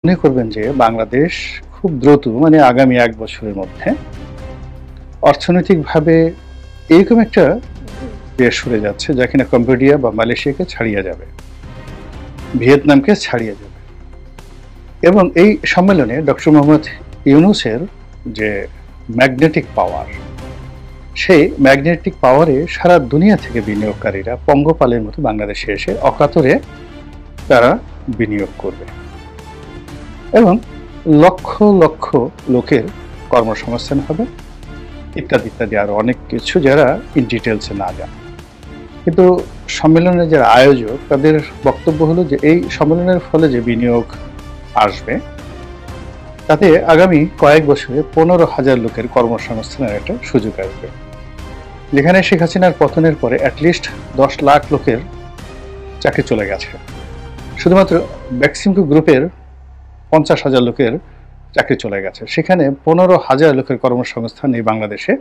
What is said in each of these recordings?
মনে করবেন যে বাংলাদেশ খুব দ্রুত মানে আগামী ১ বছরের মধ্যে অর্থনৈতিকভাবে এরকম একটা দেশ সরে যাচ্ছে যা কিনা কম্বোডিয়া বা মালয়েশিয়াকে ছাড়িয়ে যাবে, ভিয়েতনামকে ছাড়িয়ে যাবে। এবং এই সম্মেলনে ডক্টর মোহাম্মদ ইউনূসের যে ম্যাগনেটিক পাওয়ার, সেই ম্যাগনেটিক পাওয়ারে সারা দুনিয়া থেকে বিনিয়োগকারীরা পঙ্গপালের মতো বাংলাদেশে এসে অকাতরে তারা বিনিয়োগ করবে এবং লক্ষ লক্ষ লোকের কর্মসংস্থান হবে, ইত্যাদি ইত্যাদি আরো অনেক কিছু যারা ইন ডিটেলসে না জানে। কিন্তু সম্মেলনের যারা আয়োজক তাদের বক্তব্য হলো যে এই সম্মেলনের ফলে যে বিনিয়োগ আসবে তাতে আগামী কয়েক বছরে ১৫,০০০ লোকের কর্মসংস্থানের একটা সুযোগ আসবে, যেখানে শেখ হাসিনার পতনের পরে অ্যাটলিস্ট ১০ লাখ লোকের চাকরি চলে গেছে। শুধুমাত্র বেক্সিমকো গ্রুপের ৫০,০০০ লোকের চাকরি চলে গেছে। সেখানে ১৫,০০০ লোকের কর্মসংস্থান এই বাংলাদেশে।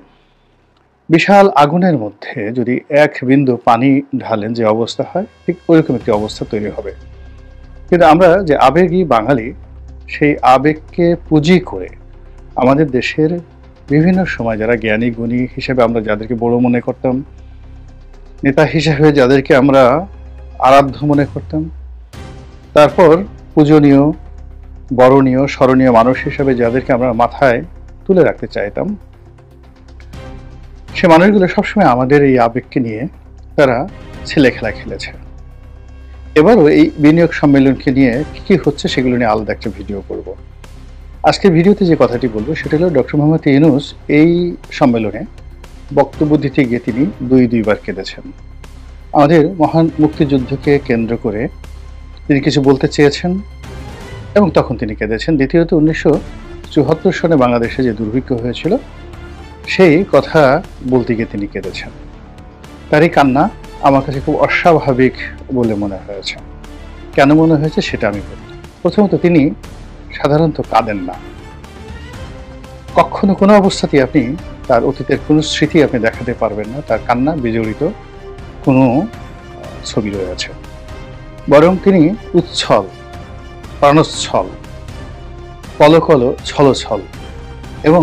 বিশাল আগুনের মধ্যে যদি এক বিন্দু পানি ঢালেন যে অবস্থা হয়, ঠিক ওইরকম একটি অবস্থা তৈরি হবে। কিন্তু আমরা যে আবেগী বাঙালি, সেই আবেগকে পুঁজি করে আমাদের দেশের বিভিন্ন সময় যারা জ্ঞানী গুণী হিসেবে আমরা যাদেরকে বড় মনে করতাম, নেতা হিসেবে যাদেরকে আমরা আরাধ্য মনে করতাম, তারপর পূজনীয়, বরণীয়, স্মরণীয় মানুষ হিসেবে যাদেরকে আমরা মাথায় তুলে রাখতে চাইতাম, সে মানুষগুলো সবসময় আমাদের এই আবেগকে নিয়ে তারা ছেলে খেলা খেলেছে। এবারও এই বিনিয়োগ সম্মেলনকে নিয়ে কি হচ্ছে সেগুলো নিয়ে আলাদা একটা ভিডিও করব। আজকের ভিডিওতে যে কথাটি বলবো সেটা হলো ডক্টর মোহাম্মদ ইউনূস এই সম্মেলনে বক্তব্য দিতে গিয়ে তিনি দুইবার কেঁদেছেন। আমাদের মহান মুক্তিযুদ্ধকে কেন্দ্র করে তিনি কিছু বলতে চেয়েছেন এবং তখন তিনি কেঁদেছেন। দ্বিতীয়ত ১৯৭৪ সনে বাংলাদেশে যে দুর্ভিক্ষ হয়েছিল সেই কথা বলতে গিয়ে তিনি কেঁদেছেন। তারই কান্না আমার কাছে খুব অস্বাভাবিক বলে মনে হয়েছে। কেন মনে হয়েছে সেটা আমি বলি। প্রথমত, তিনি সাধারণত কাঁদেন না, কখনো কোনো অবস্থাতেই আপনি তার অতীতের কোনো স্মৃতি আপনি দেখাতে পারবেন না তার কান্না বিজড়িত কোনো ছবি রয়েছে। বরং তিনি উচ্ছল, প্রাণোচ্ছল, কলকল, ছলছল এবং